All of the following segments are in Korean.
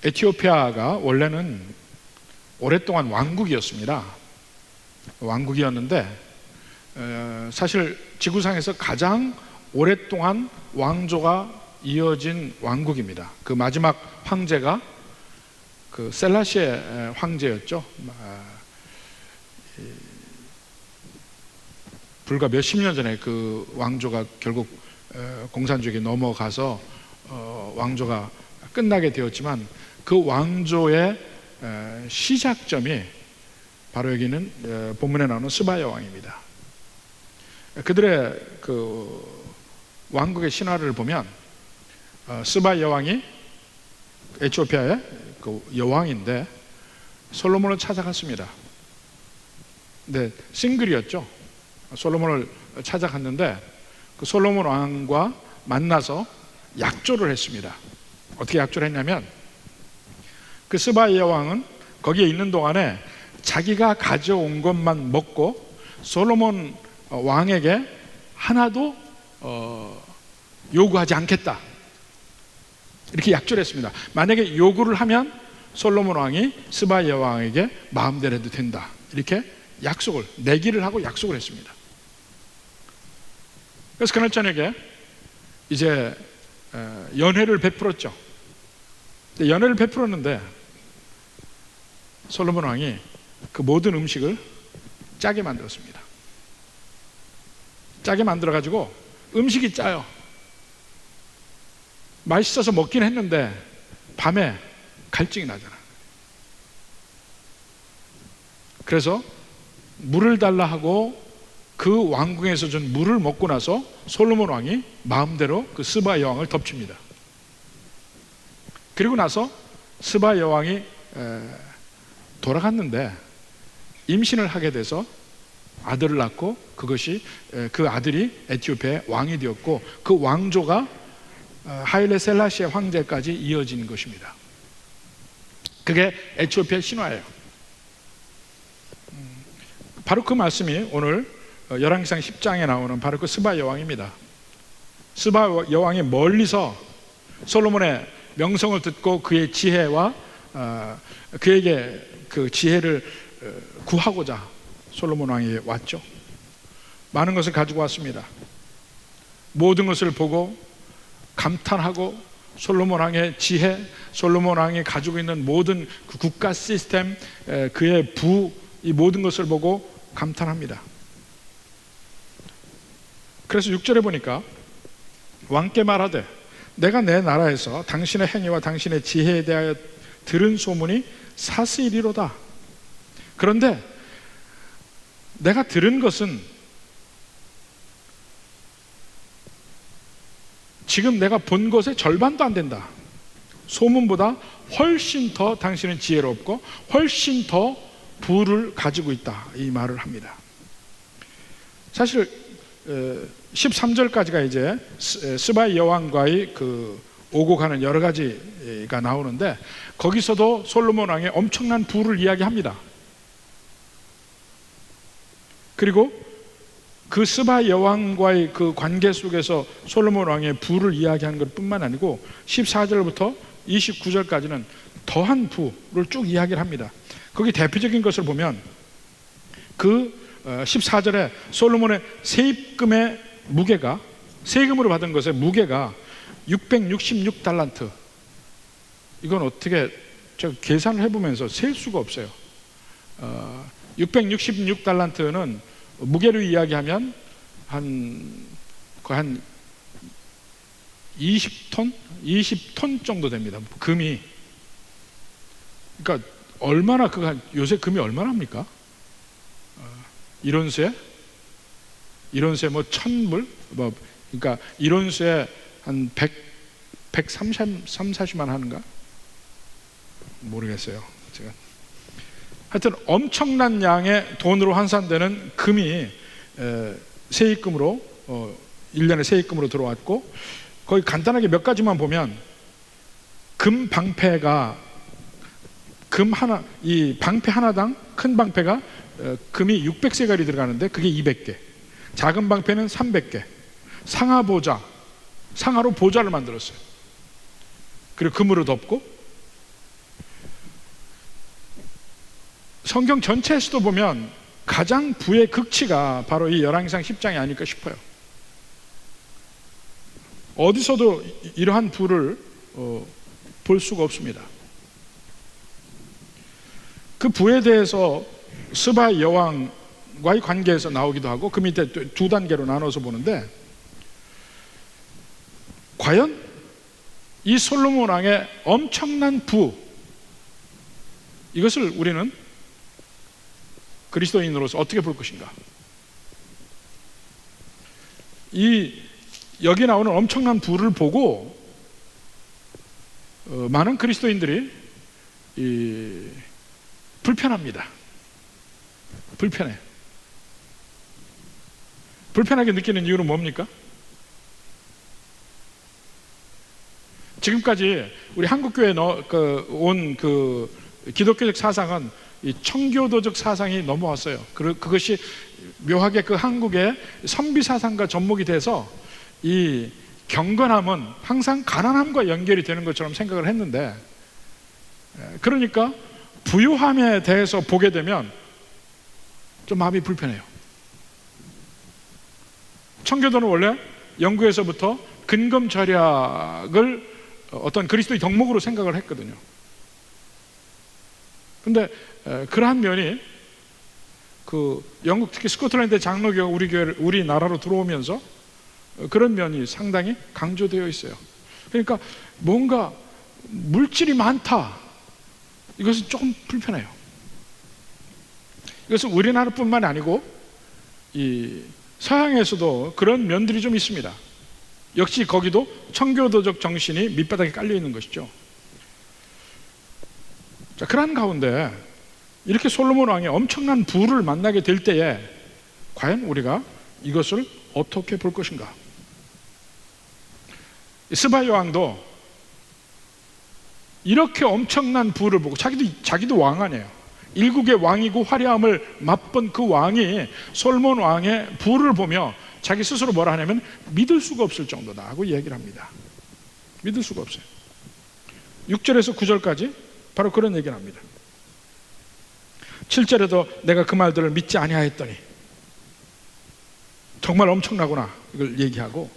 에티오피아가 원래는 오랫동안 왕국이었습니다. 왕국이었는데 사실 지구상에서 가장 오랫동안 왕조가 이어진 왕국입니다. 그 마지막 황제가 그 셀라시에 황제였죠. 불과 몇십 년 전에 그 왕조가 결국 공산주의에 넘어가서 왕조가 끝나게 되었지만, 그 왕조의 시작점이 바로 여기는 본문에 나오는 스바 여왕입니다. 그들의 그 왕국의 신화를 보면 스바 여왕이 에티오피아의 그 여왕인데 솔로몬을 찾아갔습니다. 근데 싱글이었죠. 솔로몬을 찾아갔는데 그 솔로몬 왕과 만나서 약조를 했습니다. 어떻게 약조를 했냐면, 그 스바 여왕은 거기에 있는 동안에 자기가 가져온 것만 먹고 솔로몬 왕에게 하나도 요구하지 않겠다, 이렇게 약조를 했습니다. 만약에 요구를 하면 솔로몬 왕이 스바 여왕에게 마음대로 해도 된다, 이렇게 약속을, 내기를 하고 약속을 했습니다. 그래서 그날 저녁에 이제 연회를 베풀었죠. 연회를 베풀었는데 솔로몬 왕이 그 모든 음식을 짜게 만들었습니다. 짜게 만들어 가지고 음식이 짜요. 맛있어서 먹긴 했는데 밤에 갈증이 나잖아. 그래서 물을 달라 하고 그 왕궁에서 준 물을 먹고 나서 솔로몬 왕이 마음대로 그 스바 여왕을 덮칩니다. 그리고 나서 스바 여왕이 돌아갔는데 임신을 하게 돼서 아들을 낳고, 그것이 그 아들이 에티오피아의 왕이 되었고, 그 왕조가 하일레 셀라시아 황제까지 이어진 것입니다. 그게 에티오피아 신화예요. 바로 그 말씀이 오늘 열왕기상 10장에 나오는 바로 그 스바 여왕입니다. 스바 여왕이 멀리서 솔로몬의 명성을 듣고 그의 지혜와 그에게 그 지혜를 구하고자 솔로몬 왕이 왔죠. 많은 것을 가지고 왔습니다. 모든 것을 보고 감탄하고 솔로몬 왕의 지혜, 솔로몬 왕이 가지고 있는 모든 그 국가 시스템, 그의 부, 이 모든 것을 보고 감탄합니다. 그래서 6절에 보니까 왕께 말하되 내가 내 나라에서 당신의 행위와 당신의 지혜에 대하여 들은 소문이 사실이로다. 그런데 내가 들은 것은 지금 내가 본 것의 절반도 안 된다. 소문보다 훨씬 더 당신은 지혜롭고 훨씬 더 부를 가지고 있다, 이 말을 합니다. 사실 13절까지가 이제 스바 여왕과의 그 오고 가는 여러 가지가 나오는데, 거기서도 솔로몬 왕의 엄청난 부를 이야기합니다. 그리고 그 스바 여왕과의 그 관계 속에서 솔로몬 왕의 부를 이야기하는 것 뿐만 아니고 14절부터 29절까지는 더한 부를 쭉 이야기를 합니다. 거기 대표적인 것을 보면 그 14절에 솔로몬의 세입금의 무게가, 세금으로 받은 것의 무게가 666달란트. 이건 어떻게 제가 계산을 해보면서 셀 수가 없어요. 666달란트는 무게로 이야기하면 한 20톤? 20톤 정도 됩니다. 금이. 그러니까 얼마나 요새 금이 얼마나 합니까? 이론수에 뭐 1000불? 뭐, 그러니까 이론수에 한 130-40만 하는가? 모르겠어요. 제가. 하여튼 엄청난 양의 돈으로 환산되는 금이 세입금으로 1년에 세입금으로 들어왔고, 거기 간단하게 몇 가지만 보면 금 방패가 이 방패 하나당 큰 방패가 금이 600세갈이 들어가는데 그게 200개, 작은 방패는 300개, 상하보자 상하로 보좌를 만들었어요. 그리고 금으로 덮고, 성경 전체에서도 보면 가장 부의 극치가 바로 이 열왕기상 10장이 아닐까 싶어요. 어디서도 이러한 부를 볼 수가 없습니다. 그 부에 대해서 스바 여왕과의 관계에서 나오기도 하고, 그 밑에 두 단계로 나눠서 보는데, 과연 이 솔로몬 왕의 엄청난 부, 이것을 우리는 그리스도인으로서 어떻게 볼 것인가? 여기 나오는 엄청난 부를 보고 많은 그리스도인들이 불편합니다. 불편하게 느끼는 이유는 뭡니까? 지금까지 우리 한국교회에 온 기독교적 사상은 이 청교도적 사상이 넘어왔어요. 그것이 묘하게 그 한국의 선비 사상과 접목이 돼서 이 경건함은 항상 가난함과 연결이 되는 것처럼 생각을 했는데, 그러니까 부유함에 대해서 보게 되면 좀 마음이 불편해요. 청교도는 원래 영국에서부터 근검절약을 어떤 그리스도의 덕목으로 생각을 했거든요. 근데 그러한 면이 영국, 특히 스코틀랜드 장로교가 우리나라로 들어오면서 그런 면이 상당히 강조되어 있어요. 그러니까 뭔가 물질이 많다, 이것은 조금 불편해요. 이것은 우리나라뿐만 아니고 이 서양에서도 그런 면들이 좀 있습니다. 역시 거기도 청교도적 정신이 밑바닥에 깔려 있는 것이죠. 자, 그러한 가운데 이렇게 솔로몬 왕의 엄청난 부를 만나게 될 때에 과연 우리가 이것을 어떻게 볼 것인가? 스바 여왕도 이렇게 엄청난 부를 보고, 자기도 왕 아니에요. 일국의 왕이고 화려함을 맛본 그 왕이 솔로몬 왕의 부를 보며 자기 스스로 뭐라 하냐면 믿을 수가 없을 정도다 하고 얘기를 합니다. 믿을 수가 없어요. 6절에서 9절까지 바로 그런 얘기를 합니다. 7절에도 내가 그 말들을 믿지 아니하였더니, 정말 엄청나구나, 이걸 얘기하고,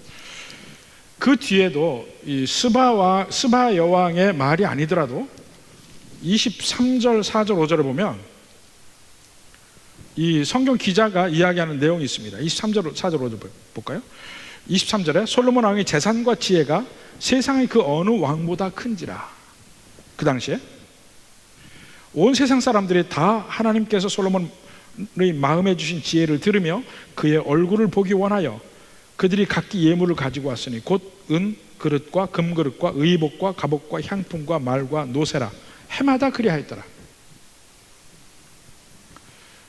그 뒤에도 이 스바 여왕의 말이 아니더라도 23절, 4절, 5절을 보면 이 성경 기자가 이야기하는 내용이 있습니다. 23절, 4절, 5절 볼까요? 23절에 솔로몬 왕의 재산과 지혜가 세상의 그 어느 왕보다 큰지라. 그 당시에 온 세상 사람들이 다 하나님께서 솔로몬의 마음에 주신 지혜를 들으며 그의 얼굴을 보기 원하여 그들이 각기 예물을 가지고 왔으니 곧 은 그릇과 금 그릇과 의복과 갑옷과 향품과 말과 노새라. 해마다 그리하였더라.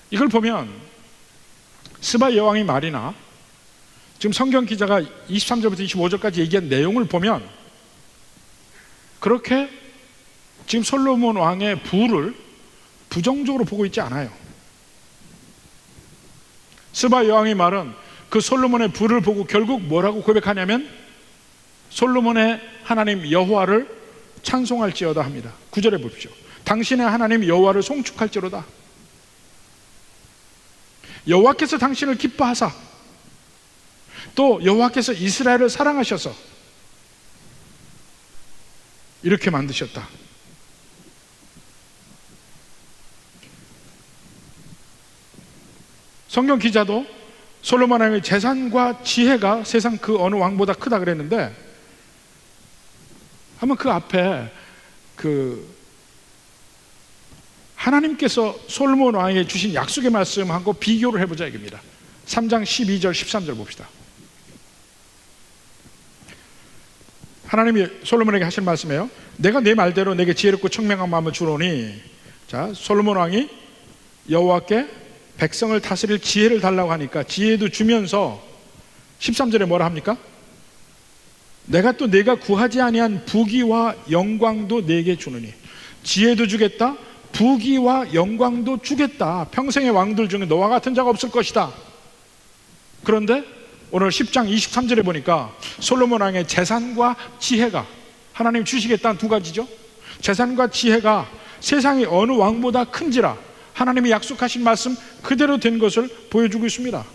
이걸 보면 스바 여왕의 말이나 지금 성경 기자가 23절부터 25절까지 얘기한 내용을 보면 그렇게 지금 솔로몬 왕의 부를 부정적으로 보고 있지 않아요. 스바 여왕의 말은 그 솔로몬의 부를 보고 결국 뭐라고 고백하냐면 솔로몬의 하나님 여호와를 찬송할지어다 합니다. 9절에 보십시오. 당신의 하나님 여호와를 송축할지로다. 여호와께서 당신을 기뻐하사 또 여호와께서 이스라엘을 사랑하셔서 이렇게 만드셨다. 성경 기자도 솔로몬 왕의 재산과 지혜가 세상 그 어느 왕보다 크다 그랬는데, 한번 그 앞에 하나님께서 솔로몬 왕에게 주신 약속의 말씀하고 비교를 해보자 이겁니다. 3장 12절 13절 봅시다. 하나님이 솔로몬에게 하신 말씀이에요. 내가 내 말대로 내게 지혜롭고 청명한 마음을 주노니, 자, 솔로몬 왕이 여호와께 백성을 다스릴 지혜를 달라고 하니까 지혜도 주면서 13절에 뭐라 합니까? 내가 또 내가 구하지 아니한 부귀와 영광도 내게 주느니, 지혜도 주겠다, 부귀와 영광도 주겠다. 평생의 왕들 중에 너와 같은 자가 없을 것이다. 그런데 오늘 10장 23절에 보니까 솔로몬 왕의 재산과 지혜가, 하나님 주시겠다는 두 가지죠. 재산과 지혜가 세상의 어느 왕보다 큰지라, 하나님이 약속하신 말씀 그대로 된 것을 보여주고 있습니다.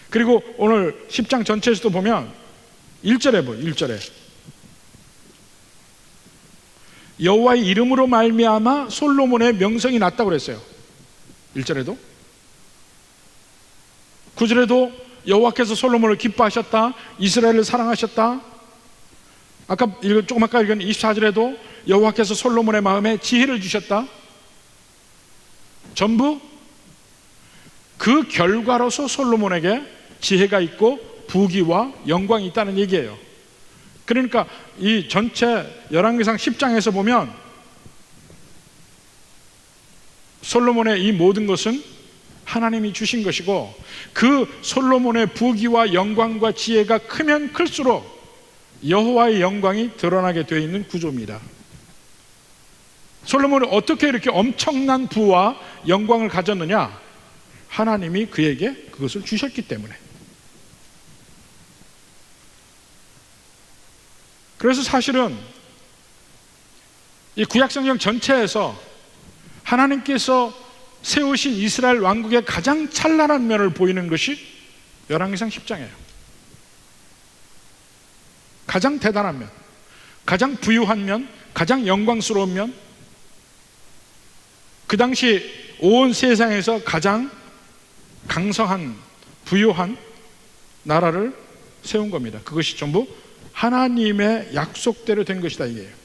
그리고 오늘 10장 전체에서도 보면 1절에 보여. 1절에 여호와의 이름으로 말미암아 솔로몬의 명성이 났다고 그랬어요. 1절에도 9절에도 여호와께서 솔로몬을 기뻐하셨다, 이스라엘을 사랑하셨다. 조금 아까 읽은 24절에도 여호와께서 솔로몬의 마음에 지혜를 주셨다. 전부 그 결과로서 솔로몬에게 지혜가 있고 부귀와 영광이 있다는 얘기예요. 그러니까 이 전체 열왕기상 10장에서 보면 솔로몬의 이 모든 것은 하나님이 주신 것이고, 그 솔로몬의 부귀와 영광과 지혜가 크면 클수록 여호와의 영광이 드러나게 되어 있는 구조입니다. 솔로몬은 어떻게 이렇게 엄청난 부와 영광을 가졌느냐? 하나님이 그에게 그것을 주셨기 때문에. 그래서 사실은 이 구약성경 전체에서 하나님께서 세우신 이스라엘 왕국의 가장 찬란한 면을 보이는 것이 열왕기상 10장이에요. 가장 대단한 면, 가장 부유한 면, 가장 영광스러운 면, 그 당시 온 세상에서 가장 강성한 부유한 나라를 세운 겁니다. 그것이 전부 하나님의 약속대로 된 것이다, 이게요.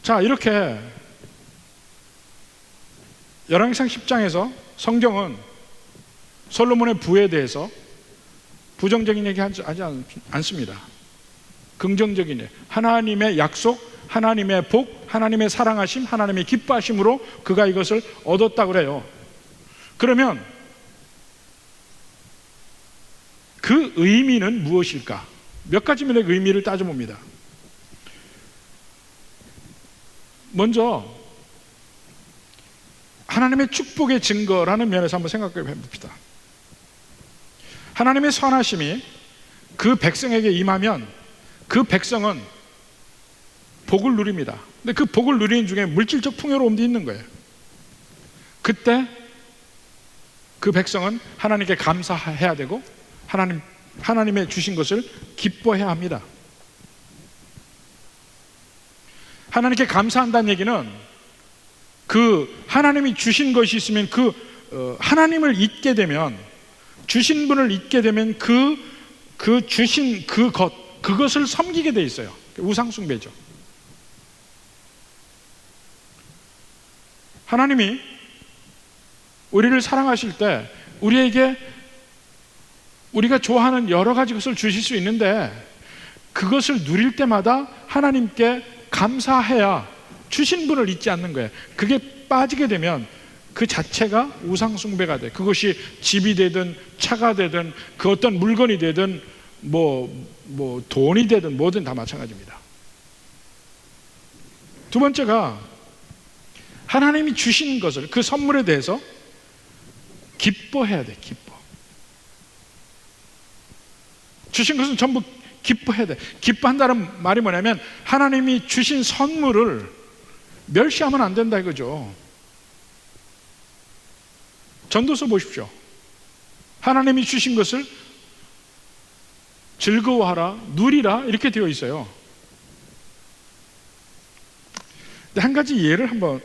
자, 이렇게 열왕기상 10장에서 성경은 솔로몬의 부에 대해서 부정적인 얘기 하지 않습니다. 긍정적인 얘기, 하나님의 약속, 하나님의 복, 하나님의 사랑하심, 하나님의 기뻐하심으로 그가 이것을 얻었다고 그래요. 그러면 그 의미는 무엇일까? 몇 가지만의 의미를 따져봅니다. 먼저 하나님의 축복의 증거라는 면에서 한번 생각해 봅시다. 하나님의 선하심이 그 백성에게 임하면 그 백성은 복을 누립니다. 근데 그 복을 누리는 중에 물질적 풍요로움도 있는 거예요. 그때 그 백성은 하나님께 감사해야 되고 하나님의 주신 것을 기뻐해야 합니다. 하나님께 감사한다는 얘기는 그 하나님이 주신 것이 있으면 하나님을 잊게 되면, 주신 분을 잊게 되면 그 주신 그것을 섬기게 돼 있어요. 우상숭배죠. 하나님이 우리를 사랑하실 때 우리에게 우리가 좋아하는 여러 가지 것을 주실 수 있는데, 그것을 누릴 때마다 하나님께 감사해야 주신 분을 잊지 않는 거예요. 그게 빠지게 되면 그 자체가 우상숭배가 돼. 그것이 집이 되든 차가 되든 그 어떤 물건이 되든 뭐 돈이 되든 뭐든 다 마찬가지입니다. 두 번째가 하나님이 주신 것을, 그 선물에 대해서 기뻐해야 돼. 주신 것은 전부 기뻐해야 돼. 기뻐한다는 말이 뭐냐면 하나님이 주신 선물을 멸시하면 안 된다 이거죠. 전도서 보십시오. 하나님이 주신 것을 즐거워하라, 누리라 이렇게 되어 있어요. 근데 한 가지 예를 한번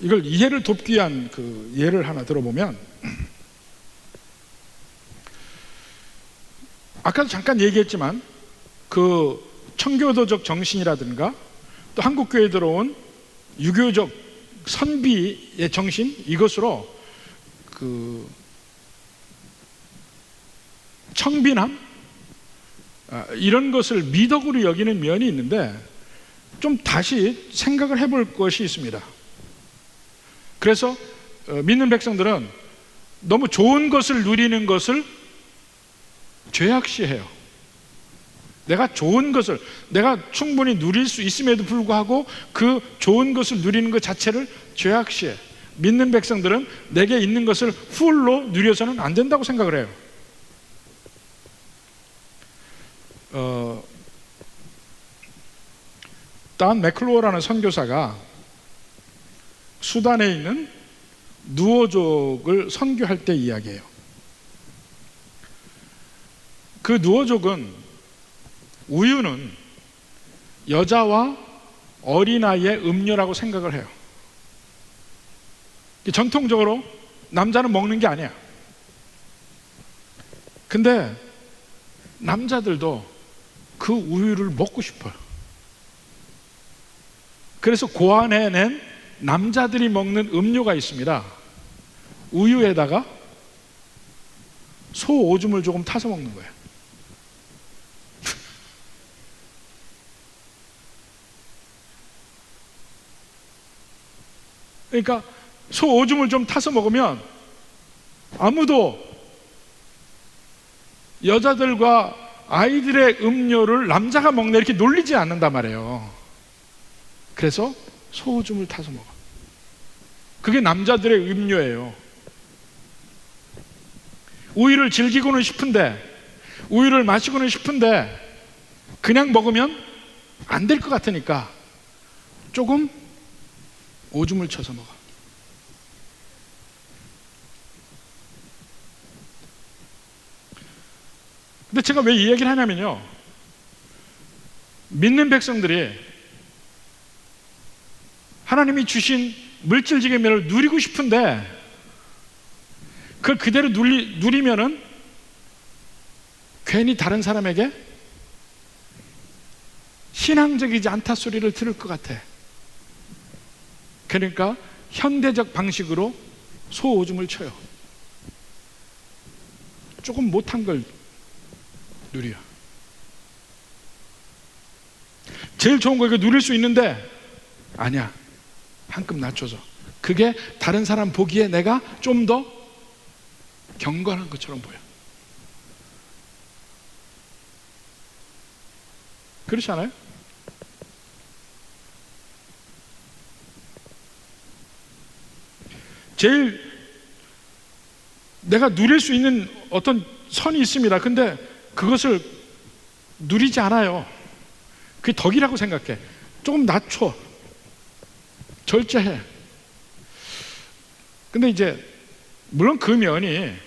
이걸 이해를 돕기 위한 그 예를 하나 들어보면, 아까도 잠깐 얘기했지만 그 청교도적 정신이라든가 또 한국교회에 들어온 유교적 선비의 정신, 이것으로 그 청빈함 이런 것을 미덕으로 여기는 면이 있는데, 좀 다시 생각을 해볼 것이 있습니다. 그래서 믿는 백성들은 너무 좋은 것을 누리는 것을 죄악시해요. 내가 좋은 것을 내가 충분히 누릴 수 있음에도 불구하고 그 좋은 것을 누리는 것 자체를 죄악시해. 믿는 백성들은 내게 있는 것을 풀로 누려서는 안 된다고 생각을 해요. 단 맥클로어라는 선교사가 수단에 있는 누어족을 선교할 때 이야기해요. 그 누어족은 우유는 여자와 어린아이의 음료라고 생각을 해요. 전통적으로 남자는 먹는 게 아니야. 근데 남자들도 그 우유를 먹고 싶어요. 그래서 고안해낸 남자들이 먹는 음료가 있습니다. 우유에다가 소 오줌을 조금 타서 먹는 거예요. 그러니까 소 오줌을 좀 타서 먹으면 아무도 여자들과 아이들의 음료를 남자가 먹네 이렇게 놀리지 않는단 말이에요. 그래서 소 오줌을 타서 먹어. 그게 남자들의 음료예요. 우유를 즐기고는 싶은데, 우유를 마시고는 싶은데 그냥 먹으면 안 될 것 같으니까 조금 오줌을 쳐서 먹어. 근데 제가 왜 이 얘기를 하냐면요, 믿는 백성들이 하나님이 주신 물질적인 면을 누리고 싶은데 그걸 그대로 누리면은 괜히 다른 사람에게 신앙적이지 않다 소리를 들을 것 같아. 그러니까 현대적 방식으로 소오줌을 쳐요. 조금 못한 걸 누려. 제일 좋은 거 이거 누릴 수 있는데 아니야, 한 급 낮춰서. 그게 다른 사람 보기에 내가 좀 더 경건한 것처럼 보여. 그렇지 않아요? 제일 내가 누릴 수 있는 어떤 선이 있습니다. 근데 그것을 누리지 않아요. 그게 덕이라고 생각해. 조금 낮춰, 절제해. 근데 이제 물론 그 면이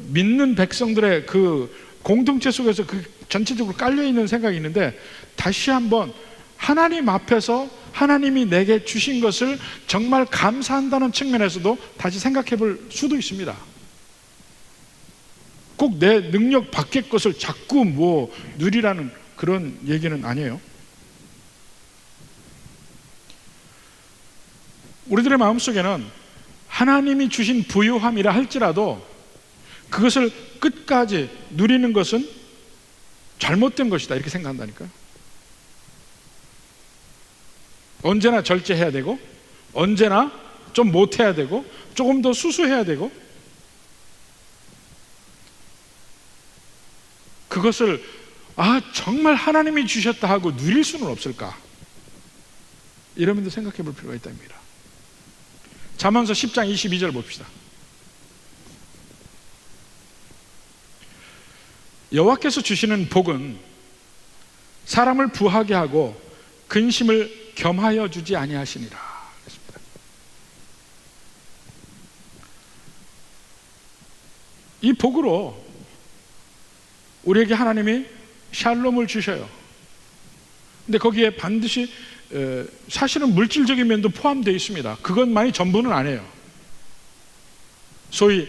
믿는 백성들의 그 공동체 속에서 그 전체적으로 깔려 있는 생각이 있는데, 다시 한번 하나님 앞에서 하나님이 내게 주신 것을 정말 감사한다는 측면에서도 다시 생각해 볼 수도 있습니다. 꼭 내 능력 밖의 것을 자꾸 누리라는 그런 얘기는 아니에요. 우리들의 마음속에는 하나님이 주신 부유함이라 할지라도 그것을 끝까지 누리는 것은 잘못된 것이다 이렇게 생각한다니까요. 언제나 절제해야 되고, 언제나 좀 못해야 되고, 조금 더 수수해야 되고, 그것을 정말 하나님이 주셨다 하고 누릴 수는 없을까? 이러면서 생각해 볼 필요가 있답니다. 잠언서 10장 22절 봅시다. 여호와께서 주시는 복은 사람을 부하게 하고 근심을 겸하여 주지 아니하시니라. 이 복으로 우리에게 하나님이 샬롬을 주셔요. 근데 거기에 반드시 사실은 물질적인 면도 포함되어 있습니다. 그것만이 전부는 아니에요. 소위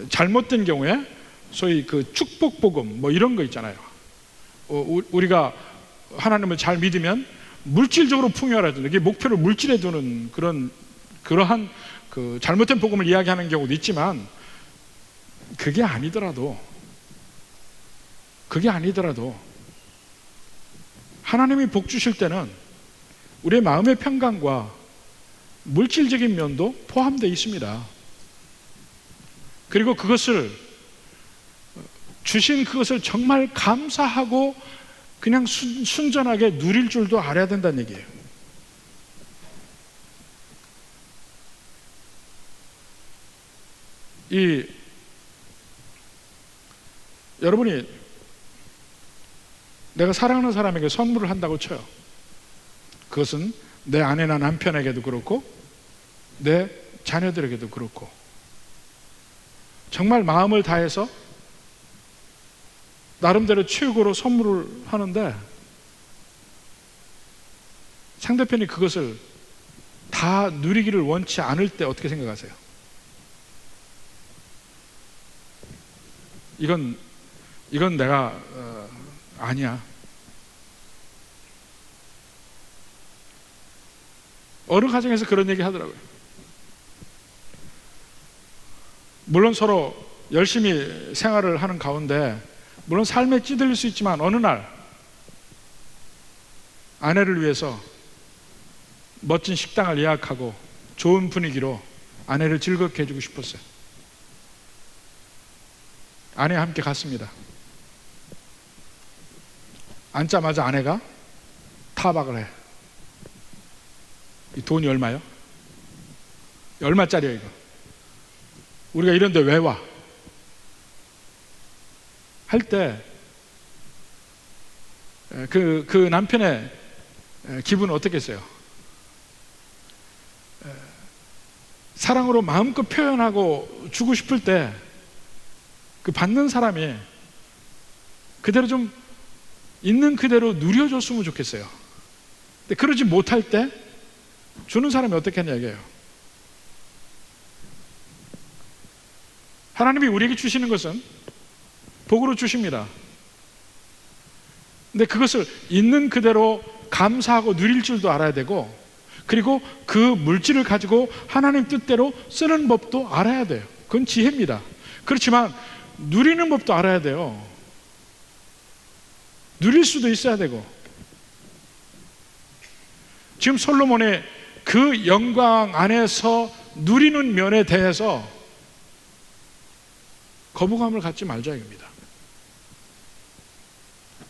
잘못된 경우에 소위 그 축복 복음 이런 거 있잖아요. 우리가 하나님을 잘 믿으면 물질적으로 풍요하라든지, 이게 목표를 물질에 두는 그러한 그 잘못된 복음을 이야기하는 경우도 있지만, 그게 아니더라도 하나님이 복 주실 때는 우리의 마음의 평강과 물질적인 면도 포함되어 있습니다. 그리고 그것을 주신 그것을 정말 감사하고 그냥 순전하게 누릴 줄도 알아야 된다는 얘기예요. 여러분이 내가 사랑하는 사람에게 선물을 한다고 쳐요. 그것은 내 아내나 남편에게도 그렇고 내 자녀들에게도 그렇고 정말 마음을 다해서 나름대로 최고로 선물을 하는데 상대편이 그것을 다 누리기를 원치 않을 때 어떻게 생각하세요? 이건 내가 아니야. 어느 가정에서 그런 얘기 하더라고요. 물론 서로 열심히 생활을 하는 가운데 물론 삶에 찌들릴 수 있지만 어느 날 아내를 위해서 멋진 식당을 예약하고 좋은 분위기로 아내를 즐겁게 해주고 싶었어요. 아내와 함께 갔습니다. 앉자마자 아내가 타박을 해. 이 돈이 얼마요? 얼마짜리야 이거? 우리가 이런 데 왜 와? 할 때 그 남편의 기분은 어떻겠어요? 사랑으로 마음껏 표현하고 주고 싶을 때 그 받는 사람이 그대로 좀 있는 그대로 누려줬으면 좋겠어요. 근데 그러지 못할 때 주는 사람이 어떻게 하냐 이게요. 하나님이 우리에게 주시는 것은 복으로 주십니다. 근데 그것을 있는 그대로 감사하고 누릴 줄도 알아야 되고 그리고 그 물질을 가지고 하나님 뜻대로 쓰는 법도 알아야 돼요. 그건 지혜입니다. 그렇지만 누리는 법도 알아야 돼요. 누릴 수도 있어야 되고 지금 솔로몬의 그 영광 안에서 누리는 면에 대해서 거부감을 갖지 말자 이겁니다.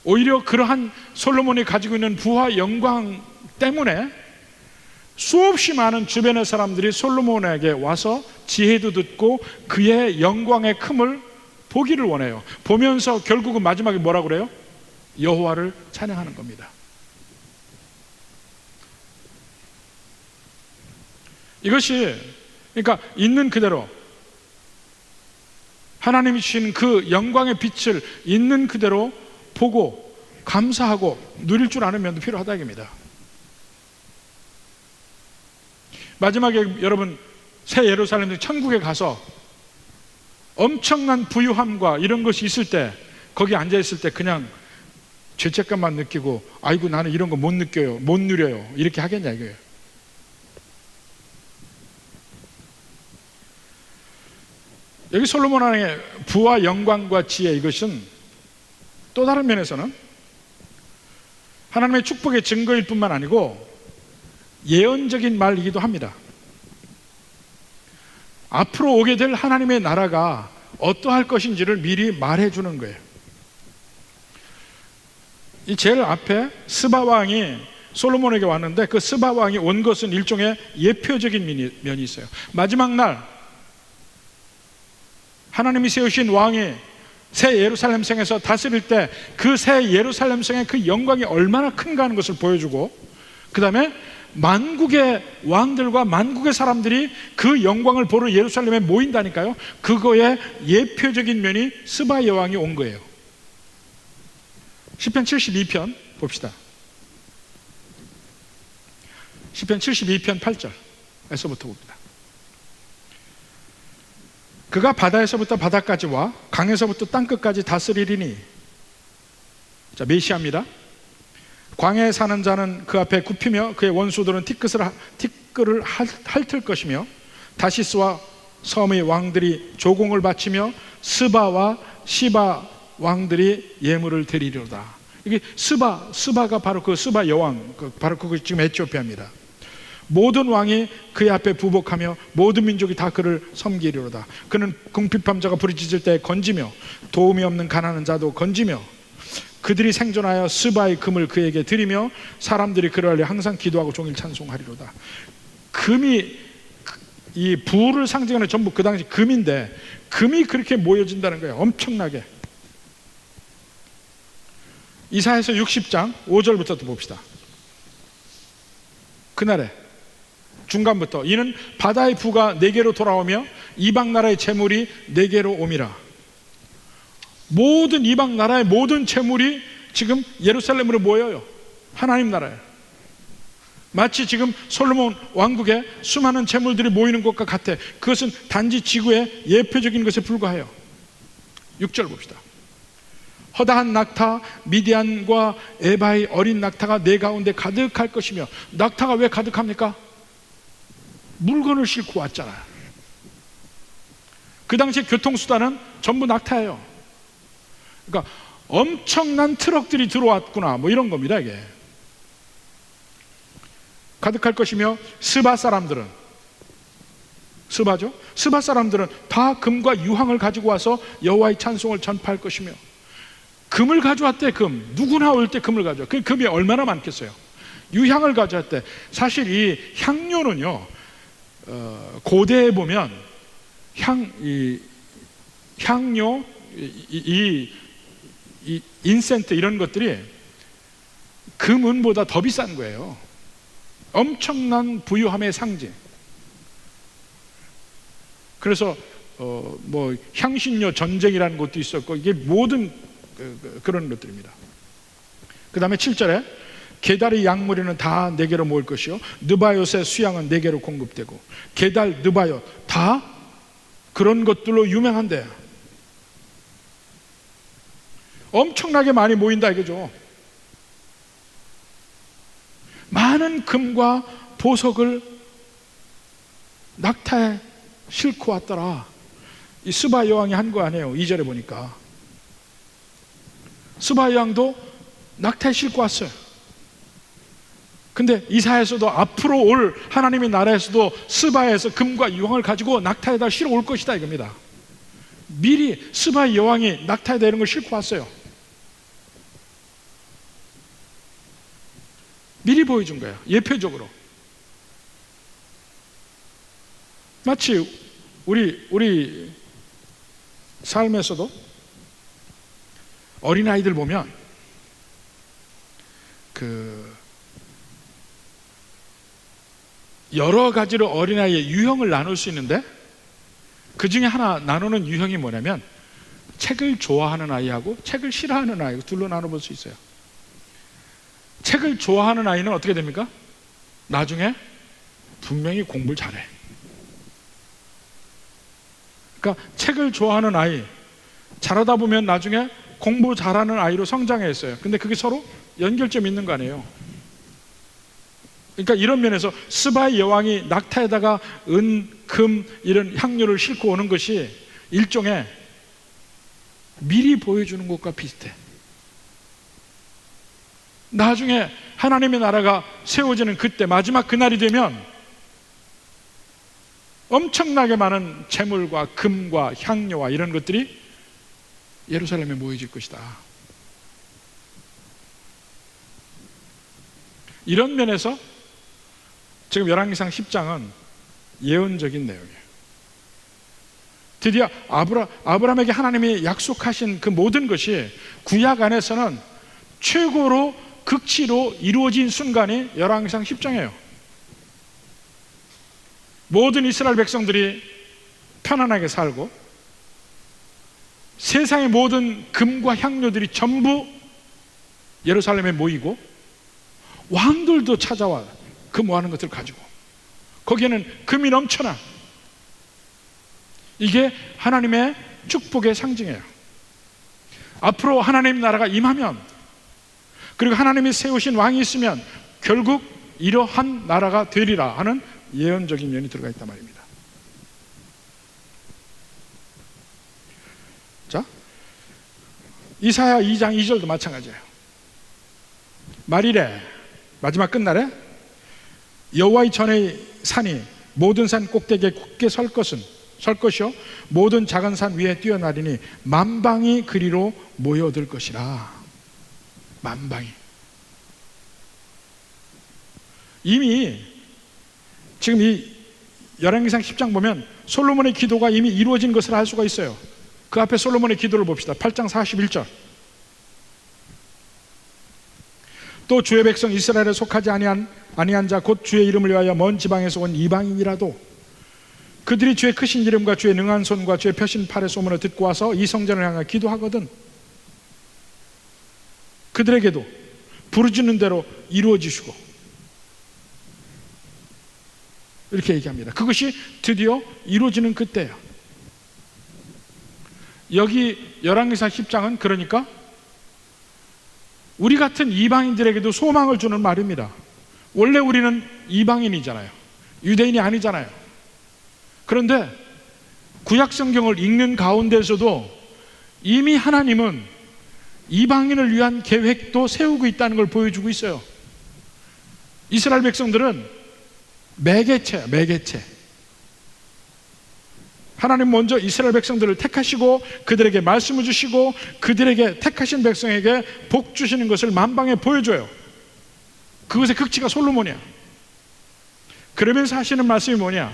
오히려 그러한 솔로몬이 가지고 있는 부와 영광 때문에 수없이 많은 주변의 사람들이 솔로몬에게 와서 지혜도 듣고 그의 영광의 큼을 보기를 원해요. 보면서 결국은 마지막에 뭐라고 그래요? 여호와를 찬양하는 겁니다. 이것이 그러니까 있는 그대로 하나님이 주신 그 영광의 빛을 있는 그대로 보고 감사하고 누릴 줄 아는 면도 필요하다 이겁니다. 마지막에 여러분 새 예루살렘 천국에 가서 엄청난 부유함과 이런 것이 있을 때 거기 앉아 있을 때 그냥 죄책감만 느끼고 아이고 나는 이런 거 못 느껴요, 못 누려요 이렇게 하겠냐 이거예요. 여기 솔로몬 왕의 부와 영광과 지혜 이것은 또 다른 면에서는 하나님의 축복의 증거일 뿐만 아니고 예언적인 말이기도 합니다. 앞으로 오게 될 하나님의 나라가 어떠할 것인지를 미리 말해주는 거예요. 이 제일 앞에 스바 왕이 솔로몬에게 왔는데 그 스바 왕이 온 것은 일종의 예표적인 면이 있어요. 마지막 날 하나님이 세우신 왕이 새 예루살렘 성에서 다스릴 때 그 새 예루살렘 성의 그 영광이 얼마나 큰가 하는 것을 보여주고 그 다음에 만국의 왕들과 만국의 사람들이 그 영광을 보러 예루살렘에 모인다니까요. 그거의 예표적인 면이 스바 여왕이 온 거예요. 시편 72편 봅시다. 시편 72편 8절에서부터 봅니다. 그가 바다에서부터 바다까지 와 강에서부터 땅끝까지 다스리리니. 자, 메시아입니다. 광야에 사는 자는 그 앞에 굽히며 그의 원수들은 티끌을 핥을 것이며 다시스와 섬의 왕들이 조공을 바치며 스바와 시바 왕들이 예물을 드리리로다. 이게 스바가 바로 그 스바 여왕, 바로 그거 지금 에티오피아입니다. 모든 왕이 그의 앞에 부복하며 모든 민족이 다 그를 섬기리로다. 그는 궁핍한 자가 부르짖을 때 건지며 도움이 없는 가난한 자도 건지며 그들이 생존하여 스바의 금을 그에게 드리며 사람들이 그를 알려 항상 기도하고 종일 찬송하리로다. 금이, 이 부를 상징하는 전부 그 당시 금인데 금이 그렇게 모여진다는 거예요. 엄청나게. 이사야서 60장 5절부터 또 봅시다. 그날에 중간부터 이는 바다의 부가 내게로 돌아오며 이방 나라의 재물이 내게로 옴이라. 모든 이방 나라의 모든 재물이 지금 예루살렘으로 모여요. 하나님 나라에. 마치 지금 솔로몬 왕국에 수많은 재물들이 모이는 것과 같아. 그것은 단지 지구의 예표적인 것에 불과해요. 6절 봅시다. 허다한 낙타 미디안과 에바의 어린 낙타가 내 가운데 가득할 것이며. 낙타가 왜 가득합니까? 물건을 싣고 왔잖아요. 그 당시 교통수단은 전부 낙타예요. 그러니까 엄청난 트럭들이 들어왔구나, 뭐 이런 겁니다. 이게 가득할 것이며 스바 사람들은, 스바죠? 스바 사람들은 다 금과 유황을 가지고 와서 여호와의 찬송을 전파할 것이며. 금을 가져왔대. 금. 누구나 올 때 금을 가져와. 그 금이 얼마나 많겠어요. 유향을 가져왔대. 사실 이 향료는요, 고대에 보면 향료, 인센트 이런 것들이 금은보다 더 비싼 거예요. 엄청난 부유함의 상징. 그래서 뭐 향신료 전쟁이라는 것도 있었고, 이게 모든 그런 것들입니다. 그 다음에 7절에 게달의 양무리는 다 내게로 모을 것이요 느바요의 수양은 내게로 공급되고. 게달, 느바요 다 그런 것들로 유명한데 엄청나게 많이 모인다 이거죠. 많은 금과 보석을 낙타에 싣고 왔더라. 이 스바 여왕이 한 거 아니에요. 2절에 보니까 스바 여왕도 낙타에 싣고 왔어요. 근데 이사야에서도 앞으로 올 하나님의 나라에서도 스바에서 금과 유황을 가지고 낙타에다 실어 올 것이다 이겁니다. 미리 스바 여왕이 낙타에다 이런 걸 싣고 왔어요. 미리 보여준 거예요. 예표적으로. 마치 우리 삶에서도 어린아이들 보면 여러 가지로 어린아이의 유형을 나눌 수 있는데, 그 중에 하나 나누는 유형이 뭐냐면 책을 좋아하는 아이하고 책을 싫어하는 아이하고 둘로 나눠볼 수 있어요. 책을 좋아하는 아이는 어떻게 됩니까? 나중에 분명히 공부를 잘해. 그러니까 책을 좋아하는 아이, 자라다 보면 나중에 공부 잘하는 아이로 성장했어요. 근데 그게 서로 연결점이 있는 거 아니에요. 그러니까 이런 면에서 스바의 여왕이 낙타에다가 은, 금 이런 향료를 싣고 오는 것이 일종의 미리 보여주는 것과 비슷해. 나중에 하나님의 나라가 세워지는 그때, 마지막 그날이 되면 엄청나게 많은 재물과 금과 향료와 이런 것들이 예루살렘에 모여질 것이다. 이런 면에서 지금 열왕기상 10장은 예언적인 내용이에요. 드디어 아브라함에게 하나님이 약속하신 그 모든 것이 구약 안에서는 최고로 극치로 이루어진 순간이 열왕기상 10장이에요. 모든 이스라엘 백성들이 편안하게 살고 세상의 모든 금과 향료들이 전부 예루살렘에 모이고 왕들도 찾아와 그 모아는 것들을 가지고, 거기에는 금이 넘쳐나. 이게 하나님의 축복의 상징이에요. 앞으로 하나님 나라가 임하면, 그리고 하나님이 세우신 왕이 있으면 결국 이러한 나라가 되리라 하는 예언적인 면이 들어가 있단 말입니다. 자, 이사야 2장 2절도 마찬가지예요. 말일에, 마지막 끝날에 여호와의 전의 산이 모든 산 꼭대기에 굳게 설 것이요 모든 작은 산 위에 뛰어나리니 만방이 그리로 모여들 것이라. 만방이. 이미 지금 이 열왕기상 10장 보면 솔로몬의 기도가 이미 이루어진 것을 알 수가 있어요. 그 앞에 솔로몬의 기도를 봅시다. 8장 41절. 또 주의 백성 이스라엘에 속하지 아니한 자 곧 주의 이름을 위하여 먼 지방에서 온 이방인이라도 그들이 주의 크신 이름과 주의 능한 손과 주의 펴신 팔의 소문을 듣고 와서 이 성전을 향하여 기도하거든 그들에게도 부르짖는 대로 이루어지시고, 이렇게 얘기합니다. 그것이 드디어 이루어지는 그때예요. 여기 열왕기상 10장은 그러니까 우리 같은 이방인들에게도 소망을 주는 말입니다. 원래 우리는 이방인이잖아요. 유대인이 아니잖아요. 그런데 구약 성경을 읽는 가운데서도 이미 하나님은 이방인을 위한 계획도 세우고 있다는 걸 보여주고 있어요. 이스라엘 백성들은 매개체야, 매개체. 하나님 먼저 이스라엘 백성들을 택하시고 그들에게 말씀을 주시고 그들에게 택하신 백성에게 복 주시는 것을 만방에 보여줘요. 그것의 극치가 솔로몬이야. 그러면서 하시는 말씀이 뭐냐?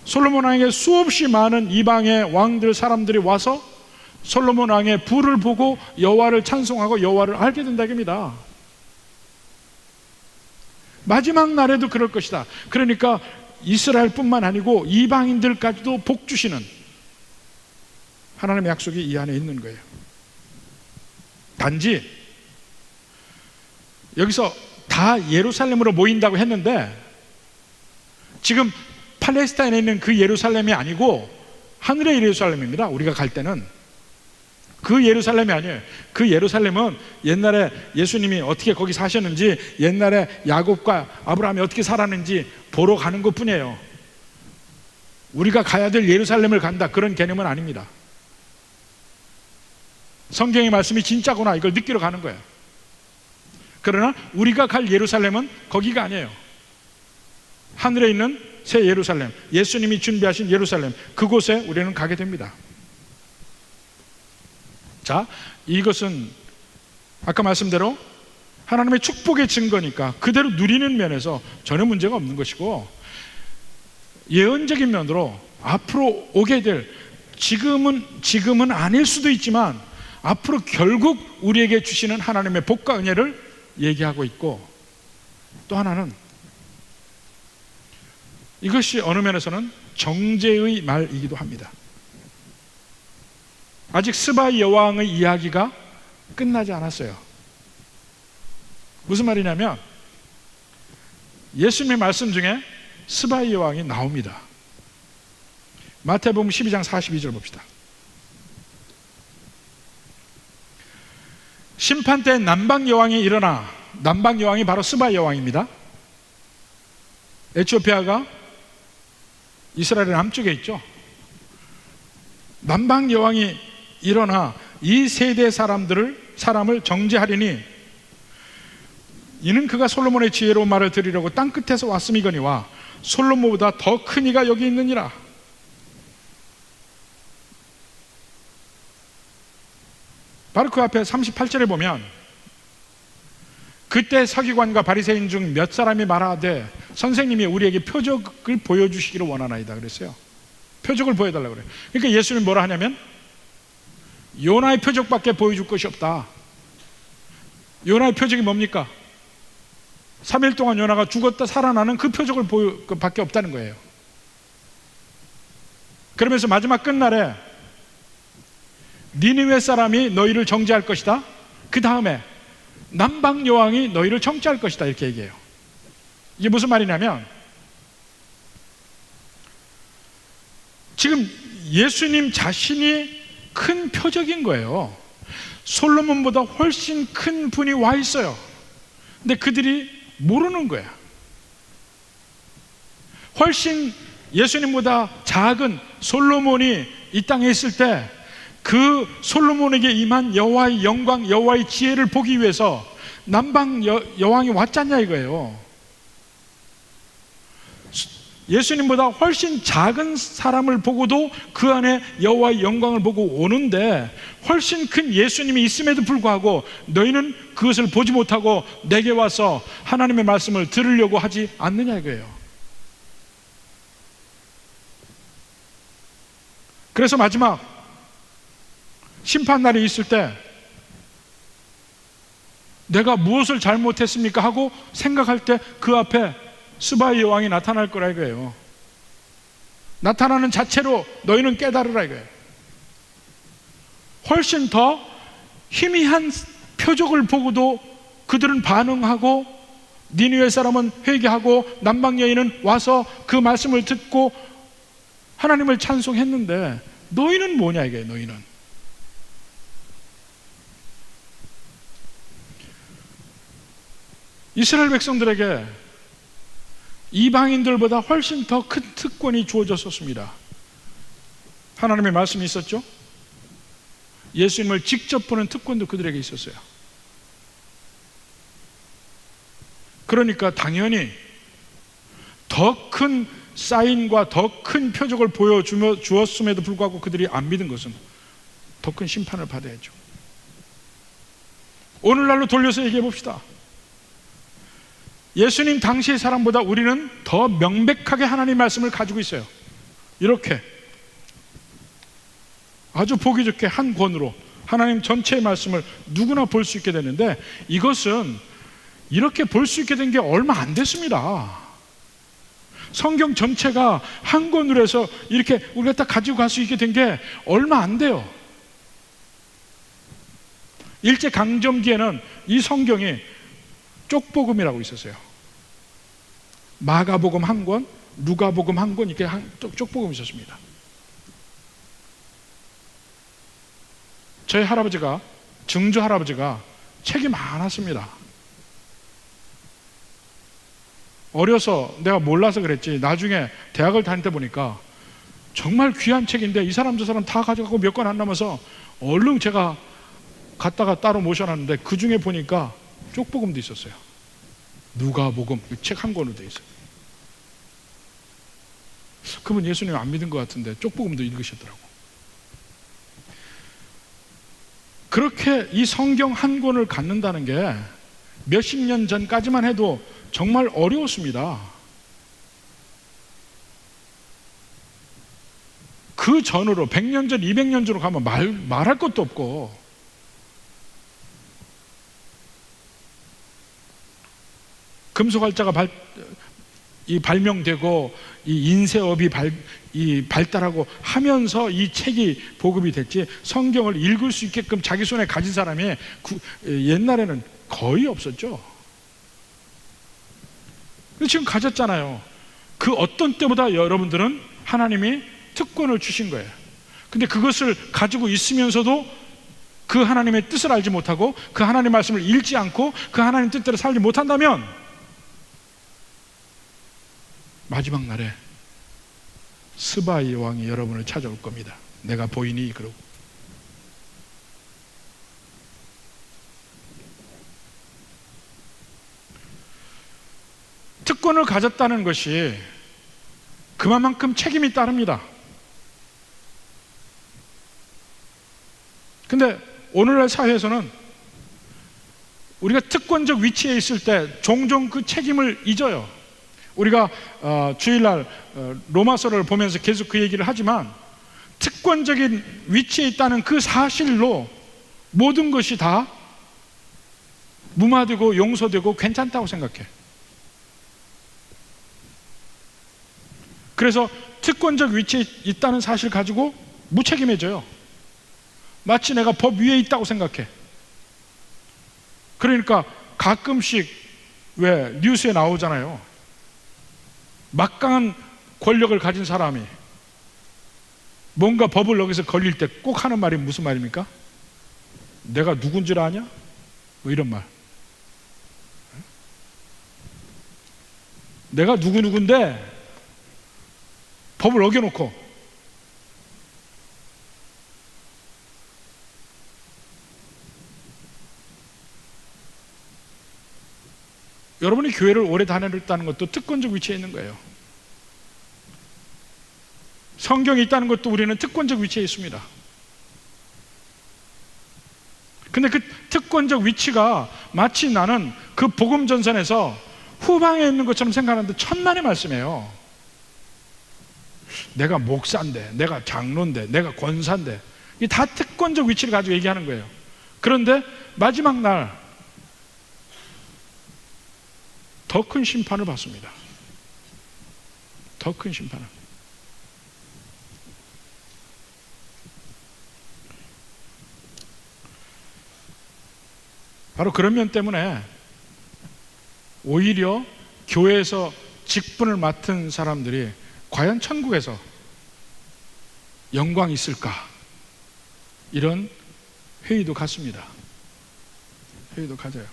솔로몬 왕에게 수없이 많은 이방의 왕들 사람들이 와서 솔로몬 왕의 부를 보고 여호와를 찬송하고 여호와를 알게 된다 입니다. 마지막 날에도 그럴 것이다. 그러니까 이스라엘뿐만 아니고 이방인들까지도 복 주시는 하나님의 약속이 이 안에 있는 거예요. 단지 여기서 다 예루살렘으로 모인다고 했는데 지금 팔레스타인에 있는 그 예루살렘이 아니고 하늘의 예루살렘입니다. 우리가 갈 때는 그 예루살렘이 아니에요. 그 예루살렘은 옛날에 예수님이 어떻게 거기 사셨는지, 옛날에 야곱과 아브라함이 어떻게 살았는지 보러 가는 것 뿐이에요. 우리가 가야 될 예루살렘을 간다, 그런 개념은 아닙니다. 성경의 말씀이 진짜구나, 이걸 느끼러 가는 거예요. 그러나 우리가 갈 예루살렘은 거기가 아니에요. 하늘에 있는 새 예루살렘, 예수님이 준비하신 예루살렘, 그곳에 우리는 가게 됩니다. 자, 이것은 아까 말씀대로 하나님의 축복의 증거니까 그대로 누리는 면에서 전혀 문제가 없는 것이고, 예언적인 면으로 앞으로 오게 될, 지금은 아닐 수도 있지만 앞으로 결국 우리에게 주시는 하나님의 복과 은혜를 얘기하고 있고, 또 하나는 이것이 어느 면에서는 정죄의 말이기도 합니다. 아직 스바이 여왕의 이야기가 끝나지 않았어요. 무슨 말이냐면 예수님의 말씀 중에 스바이 여왕이 나옵니다. 마태복음 12장 42절 봅시다. 심판 때 남방 여왕이 일어나, 남방 여왕이 바로 스바이 여왕입니다. 에티오피아가 이스라엘 남쪽에 있죠. 남방 여왕이 일어나 이 세대 사람을 정죄하리니 이는 그가 솔로몬의 지혜로운 말을 들으려고 땅끝에서 왔음이거니와 솔로몬보다 더 큰 이가 여기 있느니라. 바로 그 앞에 38절에 보면 그때 서기관과 바리새인 중 몇 사람이 말하되 선생님이 우리에게 표적을 보여주시기를 원하나이다 그랬어요. 표적을 보여달라고 그래요. 그러니까 예수님이 뭐라 하냐면 요나의 표적밖에 보여줄 것이 없다. 요나의 표적이 뭡니까? 3일 동안 요나가 죽었다 살아나는 그 표적을 밖에 없다는 거예요. 그러면서 마지막 끝날에 니느웨 사람이 너희를 정죄할 것이다. 그 다음에 남방 여왕이 너희를 정죄할 것이다, 이렇게 얘기해요. 이게 무슨 말이냐면 지금 예수님 자신이 큰 표적인 거예요. 솔로몬보다 훨씬 큰 분이 와 있어요. 근데 그들이 모르는 거야. 훨씬 예수님보다 작은 솔로몬이 이 땅에 있을 때 그 솔로몬에게 임한 여호와의 영광, 여호와의 지혜를 보기 위해서 남방 여왕이 왔잖냐 이거예요. 예수님보다 훨씬 작은 사람을 보고도 그 안에 여호와의 영광을 보고 오는데, 훨씬 큰 예수님이 있음에도 불구하고 너희는 그것을 보지 못하고 내게 와서 하나님의 말씀을 들으려고 하지 않느냐 이거예요. 그래서 마지막 심판날이 있을 때 내가 무엇을 잘못했습니까 하고 생각할 때 그 앞에 스바의 여왕이 나타날 거라 이거예요. 나타나는 자체로 너희는 깨달으라 이거예요. 훨씬 더 희미한 표적을 보고도 그들은 반응하고, 니느웨 사람은 회개하고 남방 여인은 와서 그 말씀을 듣고 하나님을 찬송했는데, 너희는 뭐냐 이게. 너희는 이스라엘 백성들에게 이방인들보다 훨씬 더 큰 특권이 주어졌었습니다. 하나님의 말씀이 있었죠. 예수님을 직접 보는 특권도 그들에게 있었어요. 그러니까 당연히 더 큰 사인과 더 큰 표적을 보여주었음에도 불구하고 그들이 안 믿은 것은 더 큰 심판을 받아야죠. 오늘날로 돌려서 얘기해 봅시다. 예수님 당시의 사람보다 우리는 더 명백하게 하나님의 말씀을 가지고 있어요. 이렇게 아주 보기 좋게 한 권으로 하나님 전체의 말씀을 누구나 볼 수 있게 되는데, 이것은 이렇게 볼 수 있게 된 게 얼마 안 됐습니다. 성경 전체가 한 권으로 해서 이렇게 우리가 딱 가지고 갈 수 있게 된 게 얼마 안 돼요. 일제강점기에는 이 성경이 쪽복음이라고 있었어요. 마가복음 한 권, 누가복음 한 권, 이렇게 쪽복음이 있었습니다. 저희 할아버지가, 증조 할아버지가 책이 많았습니다. 어려서 내가 몰라서 그랬지, 나중에 대학을 다닐 때 보니까 정말 귀한 책인데 이 사람 저 사람 다 가져가고 몇 권 안 남아서 얼른 제가 갔다가 따로 모셔놨는데, 그 중에 보니까 쪽복음도 있었어요. 누가복음, 책 한 권으로 돼 있어요. 그분 예수님 안 믿은 것 같은데 쪽복음도 읽으셨더라고. 그렇게 이 성경 한 권을 갖는다는 게 몇십 년 전까지만 해도 정말 어려웠습니다. 그 전으로 100년 전, 200년 전으로 가면 말할 것도 없고, 금속활자가 발명되고 이 인쇄업이 발달하고 하면서 이 책이 보급이 됐지, 성경을 읽을 수 있게끔 자기 손에 가진 사람이 옛날에는 거의 없었죠. 지금 가졌잖아요. 그 어떤 때보다 여러분들은 하나님이 특권을 주신 거예요. 근데 그것을 가지고 있으면서도 그 하나님의 뜻을 알지 못하고 그 하나님의 말씀을 읽지 않고 그 하나님 뜻대로 살지 못한다면 마지막 날에 스바의 왕이 여러분을 찾아올 겁니다. 내가 보이니 그러고. 특권을 가졌다는 것이 그만큼 책임이 따릅니다. 근데 오늘날 사회에서는 우리가 특권적 위치에 있을 때 종종 그 책임을 잊어요. 우리가 주일날 로마서를 보면서 계속 그 얘기를 하지만, 특권적인 위치에 있다는 그 사실로 모든 것이 다 무마되고 용서되고 괜찮다고 생각해. 그래서 특권적 위치에 있다는 사실 가지고 무책임해져요. 마치 내가 법 위에 있다고 생각해. 그러니까 가끔씩 왜 뉴스에 나오잖아요. 막강한 권력을 가진 사람이 뭔가 법을 어겨서 걸릴 때 꼭 하는 말이 무슨 말입니까? 내가 누군 줄 아냐? 뭐 이런 말. 내가 누구누군데 법을 어겨놓고 여러분이 교회를 오래 다녔다는 것도 특권적 위치에 있는 거예요. 성경이 있다는 것도 우리는 특권적 위치에 있습니다. 근데 그 특권적 위치가 마치 나는 그 복음 전선에서 후방에 있는 것처럼 생각하는데 천만의 말씀이에요. 내가 목사인데, 내가 장로인데, 내가 권사인데, 이게 다 특권적 위치를 가지고 얘기하는 거예요. 그런데 마지막 날 더 큰 심판을 받습니다. 더 큰 심판을. 바로 그런 면 때문에 오히려 교회에서 직분을 맡은 사람들이 과연 천국에서 영광이 있을까? 이런 회의도 갖습니다. 회의도 가져요.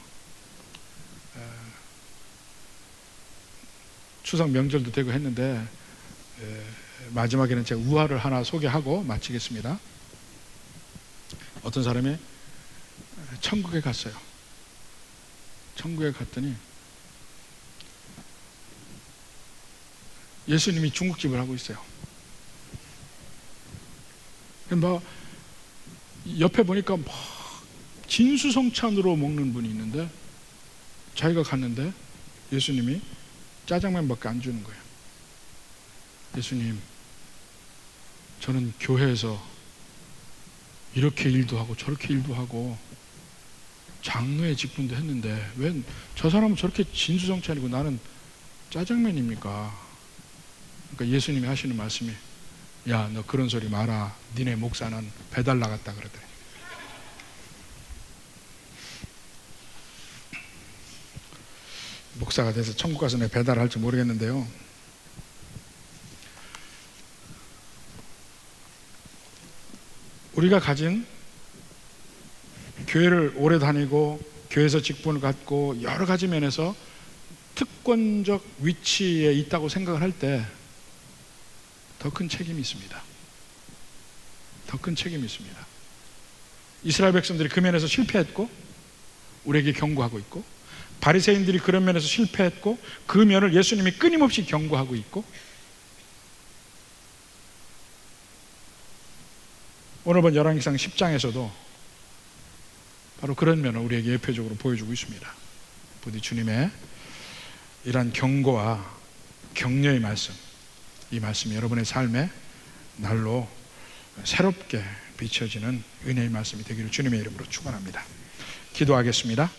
추석 명절도 되고 했는데 마지막에는 제가 우화를 하나 소개하고 마치겠습니다. 어떤 사람이 천국에 갔어요. 천국에 갔더니 예수님이 중국집을 하고 있어요. 막 옆에 보니까 막 진수성찬으로 먹는 분이 있는데 자기가 갔는데 예수님이 짜장면밖에 안 주는 거예요. 예수님, 저는 교회에서 이렇게 일도 하고 저렇게 일도 하고 장로의 직분도 했는데 왜 저 사람은 저렇게 진수성찬이고 나는 짜장면입니까? 그러니까 예수님이 하시는 말씀이, 야, 너 그런 소리 마라. 니네 목사는 배달 나갔다 그러더니. 목사가 돼서 천국 가서 내 배달을 할지 모르겠는데요. 우리가 가진 교회를 오래 다니고 교회에서 직분을 갖고 여러 가지 면에서 특권적 위치에 있다고 생각을 할 때 더 큰 책임이 있습니다. 더 큰 책임이 있습니다. 이스라엘 백성들이 그 면에서 실패했고 우리에게 경고하고 있고, 바리새인들이 그런 면에서 실패했고 그 면을 예수님이 끊임없이 경고하고 있고, 오늘 본 열왕기상 10장에서도 바로 그런 면을 우리에게 예표적으로 보여주고 있습니다. 부디 주님의 이러한 경고와 격려의 말씀, 이 말씀이 여러분의 삶에 날로 새롭게 비춰지는 은혜의 말씀이 되기를 주님의 이름으로 축원합니다. 기도하겠습니다.